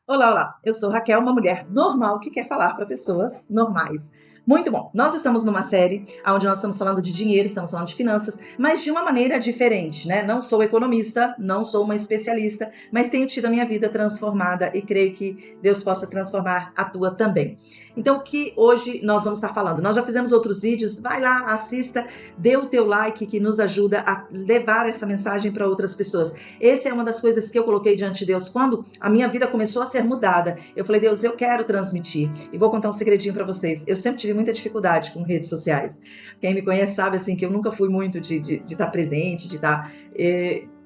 Olá, olá. Eu sou Raquel, uma mulher normal que quer falar para pessoas normais. Muito bom. Nós estamos numa série onde nós estamos falando de dinheiro, estamos falando de finanças, mas de uma maneira diferente, né? Não sou economista, não sou uma especialista, mas tenho tido a minha vida transformada e creio que Deus possa transformar a tua também. Então, o que hoje nós vamos estar falando? Nós já fizemos outros vídeos, vai lá, assista, dê o teu like que nos ajuda a levar essa mensagem para outras pessoas. Essa é uma das coisas que eu coloquei diante de Deus quando a minha vida começou a ser mudada. Eu falei, Deus, eu quero transmitir. E vou contar um segredinho para vocês. Eu sempre tive muita dificuldade com redes sociais. Quem me conhece sabe assim que eu nunca fui muito de estar presente, de estar...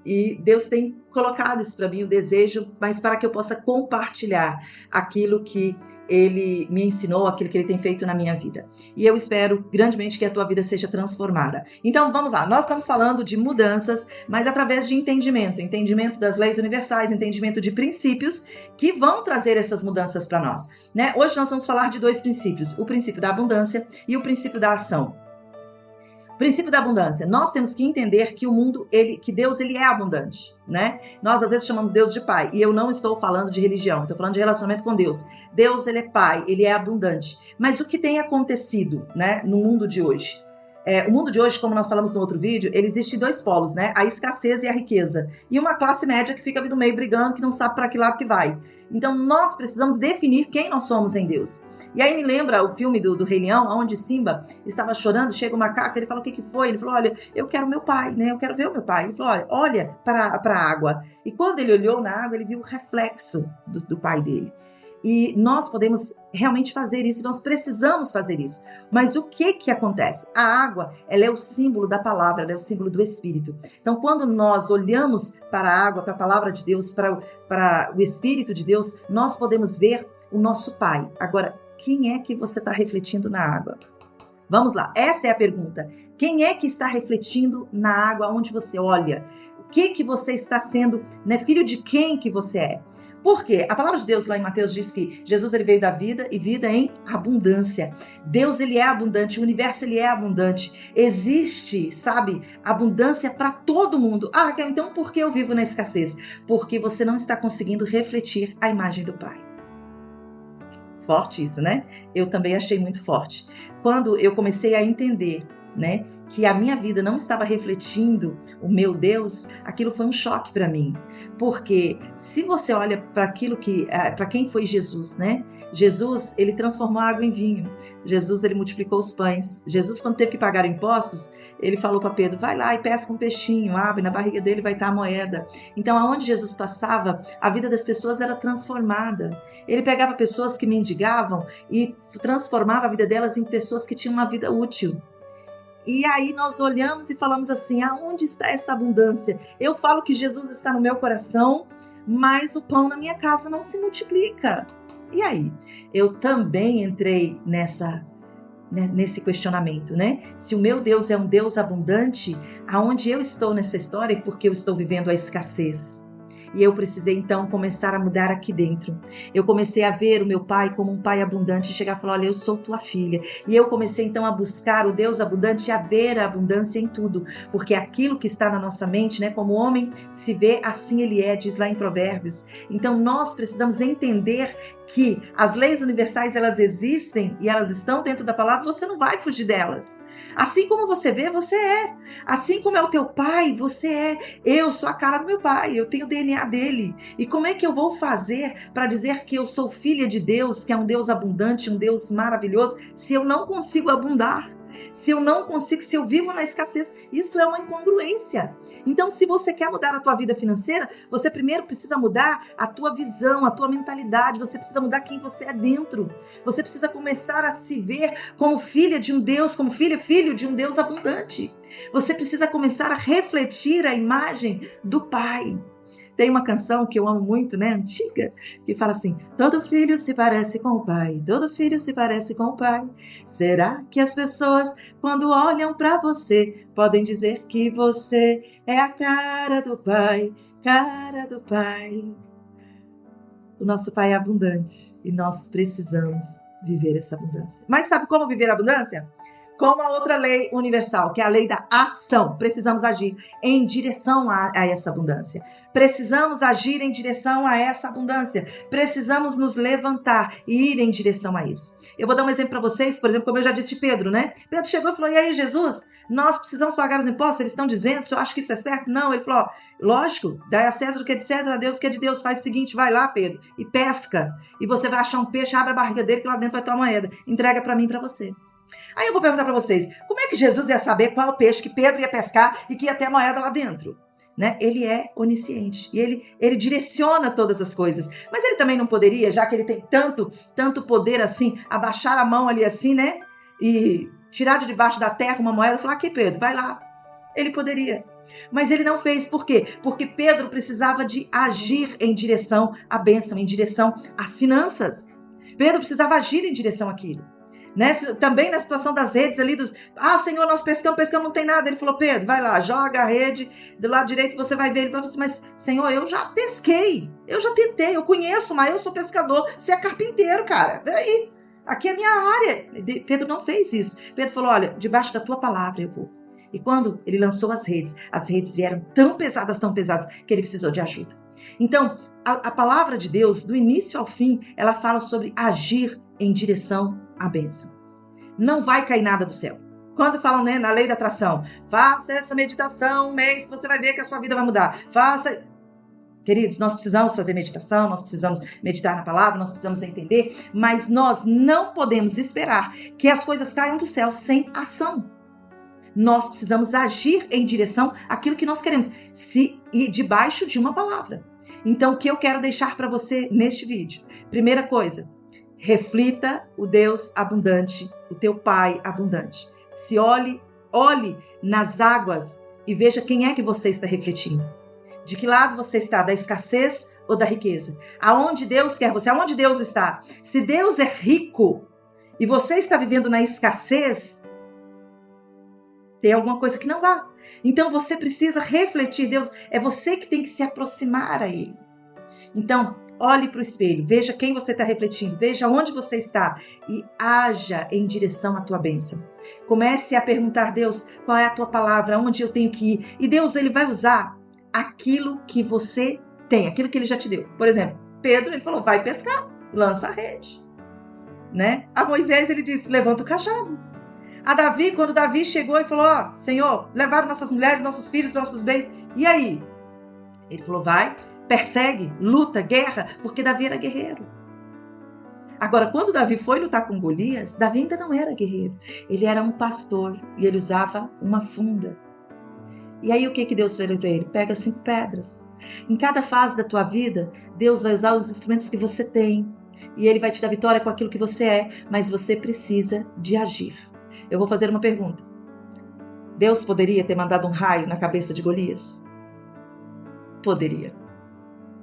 E Deus tem colocado isso para mim, o desejo, mas para que eu possa compartilhar aquilo que Ele me ensinou, aquilo que Ele tem feito na minha vida. E eu espero grandemente que a tua vida seja transformada. Então vamos lá, nós estamos falando de mudanças, mas através de entendimento das leis universais, entendimento de princípios que vão trazer essas mudanças para nós, né? Hoje nós vamos falar de dois princípios, o princípio da abundância e o princípio da ação. Princípio da abundância. Nós temos que entender que o mundo, que Deus, ele é abundante, né? Nós às vezes chamamos Deus de Pai, e eu não estou falando de religião, estou falando de relacionamento com Deus. Deus, ele é Pai, ele é abundante. Mas o que tem acontecido, né, no mundo de hoje? O mundo de hoje, como nós falamos no outro vídeo, ele existe dois polos, né? A escassez e a riqueza. E uma classe média que fica ali no meio brigando, que não sabe para que lado que vai. Então nós precisamos definir quem nós somos em Deus. E aí me lembra o filme do Rei Leão, onde Simba estava chorando, chega o macaco, ele fala, o que foi? Ele falou, olha, eu quero meu pai, né? Eu quero ver o meu pai. Ele falou, olha para a água. E quando ele olhou na água, ele viu o reflexo do pai dele. E nós podemos realmente fazer isso, nós precisamos fazer isso. Mas o que acontece? A água, ela é o símbolo da palavra, ela é o símbolo do Espírito. Então, quando nós olhamos para a água, para a palavra de Deus, para o Espírito de Deus, nós podemos ver o nosso Pai. Agora, quem é que você está refletindo na água? Vamos lá, essa é a pergunta. Quem é que está refletindo na água onde você olha? O que você está sendo, né? Filho de quem que você é? Por quê? A palavra de Deus lá em Mateus diz que Jesus ele veio da vida e vida em abundância. Deus ele é abundante, o universo ele é abundante. Existe, sabe, abundância para todo mundo. Ah, Raquel, então por que eu vivo na escassez? Porque você não está conseguindo refletir a imagem do Pai. Forte isso, né? Eu também achei muito forte. Quando eu comecei a entender, né, que a minha vida não estava refletindo o meu Deus, aquilo foi um choque para mim. Porque se você olha para aquilo para quem foi Jesus, né? Jesus, ele transformou a água em vinho. Jesus, ele multiplicou os pães. Jesus, quando teve que pagar impostos, ele falou para Pedro, vai lá e pesca um peixinho, abre, na barriga dele vai estar a moeda. Então, aonde Jesus passava, a vida das pessoas era transformada. Ele pegava pessoas que mendigavam e transformava a vida delas em pessoas que tinham uma vida útil. E aí nós olhamos e falamos assim, aonde está essa abundância? Eu falo que Jesus está no meu coração, mas o pão na minha casa não se multiplica. E aí? Eu também entrei nesse questionamento, né? Se o meu Deus é um Deus abundante, aonde eu estou nessa história porque eu estou vivendo a escassez? E eu precisei então começar a mudar aqui dentro. Eu comecei a ver o meu pai como um pai abundante e chegar e falar, olha, eu sou tua filha. E eu comecei então a buscar o Deus abundante e a ver a abundância em tudo. Porque aquilo que está na nossa mente, né, como o homem se vê, assim ele é, diz lá em Provérbios. Então nós precisamos entender que as leis universais elas existem e elas estão dentro da palavra, você não vai fugir delas. Assim como você vê, você é. Assim como é o teu pai, você é. Eu sou a cara do meu pai, eu tenho o DNA dele. E como é que eu vou fazer para dizer que eu sou filha de Deus, que é um Deus abundante, um Deus maravilhoso, se eu não consigo abundar? Se eu vivo na escassez, isso é uma incongruência. Então, se você quer mudar a tua vida financeira, você primeiro precisa mudar a tua visão, a tua mentalidade, você precisa mudar quem você é dentro. Você precisa começar a se ver como filha de um Deus, como filho de um Deus abundante. Você precisa começar a refletir a imagem do Pai. Tem uma canção que eu amo muito, né, antiga, que fala assim, todo filho se parece com o pai, todo filho se parece com o pai. Será que as pessoas, quando olham para você, podem dizer que você é a cara do pai, cara do pai? O nosso pai é abundante e nós precisamos viver essa abundância. Mas sabe como viver a abundância? como a outra lei universal, que é a lei da ação. Precisamos agir em direção a essa abundância. Precisamos agir em direção a essa abundância. Precisamos nos levantar e ir em direção a isso. Eu vou dar um exemplo para vocês, por exemplo, como eu já disse de Pedro, né? Pedro chegou e falou, e aí, Jesus, nós precisamos pagar os impostos? Eles estão dizendo, o senhor acha que isso é certo? Não, ele falou, lógico, dá a César o que é de César, a Deus o que é de Deus. Faz o seguinte, vai lá, Pedro, e pesca. E você vai achar um peixe, abre a barriga dele, que lá dentro vai ter uma moeda. Entrega para mim e para você. Aí eu vou perguntar para vocês, como é que Jesus ia saber qual o peixe que Pedro ia pescar e que ia ter a moeda lá dentro? Né? Ele é onisciente e ele direciona todas as coisas. Mas ele também não poderia, já que ele tem tanto poder assim, abaixar a mão ali assim, né? E tirar de debaixo da terra uma moeda e falar, aqui Pedro, vai lá. Ele poderia. Mas ele não fez. Por quê? Porque Pedro precisava de agir em direção à bênção, em direção às finanças. Pedro precisava agir em direção àquilo. Também na situação das redes ali, Senhor, nós pescamos, não tem nada. Ele falou, Pedro, vai lá, joga a rede, do lado direito você vai ver. Ele falou assim, mas Senhor, eu já pesquei, eu já tentei, eu conheço, mas eu sou pescador, você é carpinteiro, cara, peraí, aqui é a minha área. Pedro não fez isso. Pedro falou, olha, debaixo da tua palavra eu vou. E quando ele lançou as redes vieram tão pesadas, que ele precisou de ajuda. Então, a palavra de Deus, do início ao fim, ela fala sobre agir em direção à bênção. Não vai cair nada do céu. Quando falam, né, na lei da atração, faça essa meditação um mês, você vai ver que a sua vida vai mudar. Faça... Queridos, nós precisamos fazer meditação, nós precisamos meditar na palavra, nós precisamos entender, mas nós não podemos esperar que as coisas caiam do céu sem ação. Nós precisamos agir em direção àquilo que nós queremos, e debaixo de uma palavra. Então, o que eu quero deixar para você neste vídeo? Primeira coisa, reflita o Deus abundante, o teu Pai abundante. Se olhe nas águas e veja quem é que você está refletindo. De que lado você está, da escassez ou da riqueza? Aonde Deus quer você? Aonde Deus está? Se Deus é rico e você está vivendo na escassez, tem alguma coisa que não vá. Então você precisa refletir. Deus, é você que tem que se aproximar a Ele. Então, olhe para o espelho, veja quem você está refletindo, veja onde você está e haja em direção à tua bênção. Comece a perguntar, Deus, qual é a tua palavra, onde eu tenho que ir? E Deus, Ele vai usar aquilo que você tem, aquilo que Ele já te deu. Por exemplo, Pedro, ele falou, vai pescar, lança a rede. Né? A Moisés, ele disse, levanta o cajado. A Davi, quando Davi chegou e falou, Senhor, levaram nossas mulheres, nossos filhos, nossos bens, e aí? Ele falou, vai, persegue, luta, guerra, porque Davi era guerreiro. Agora, quando Davi foi lutar com Golias, Davi ainda não era guerreiro. Ele era um pastor e ele usava uma funda. E aí o que Deus fez para ele? Pega 5 pedras. Em cada fase da tua vida, Deus vai usar os instrumentos que você tem. E Ele vai te dar vitória com aquilo que você é, mas você precisa de agir. Eu vou fazer uma pergunta. Deus poderia ter mandado um raio na cabeça de Golias? Poderia.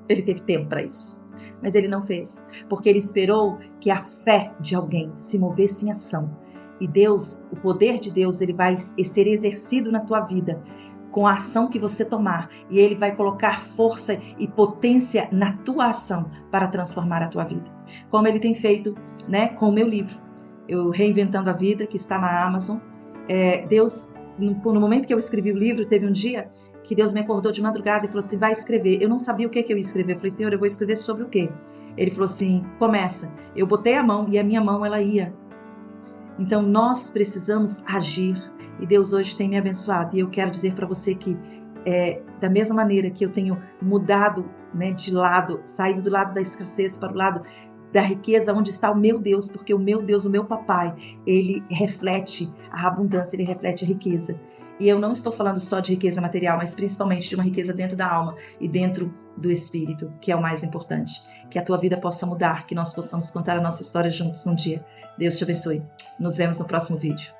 Ele teve tempo para isso. Mas Ele não fez, porque Ele esperou que a fé de alguém se movesse em ação. E Deus, o poder de Deus, ele vai ser exercido na tua vida com a ação que você tomar. E Ele vai colocar força e potência na tua ação para transformar a tua vida. Como Ele tem feito, né, com o meu livro. Eu Reinventando a Vida, que está na Amazon. Deus, no momento que eu escrevi o livro, teve um dia que Deus me acordou de madrugada e falou assim, vai escrever. Eu não sabia o que eu ia escrever. Eu falei, Senhor, eu vou escrever sobre o quê? Ele falou assim, começa. Eu botei a mão e a minha mão, ela ia. Então, nós precisamos agir. E Deus hoje tem me abençoado. E eu quero dizer para você que, da mesma maneira que eu tenho mudado, né, de lado, saído do lado da escassez para o lado da riqueza, onde está o meu Deus, porque o meu Deus, o meu papai, ele reflete a abundância, ele reflete a riqueza. E eu não estou falando só de riqueza material, mas principalmente de uma riqueza dentro da alma e dentro do espírito, que é o mais importante. Que a tua vida possa mudar, que nós possamos contar a nossa história juntos um dia. Deus te abençoe. Nos vemos no próximo vídeo.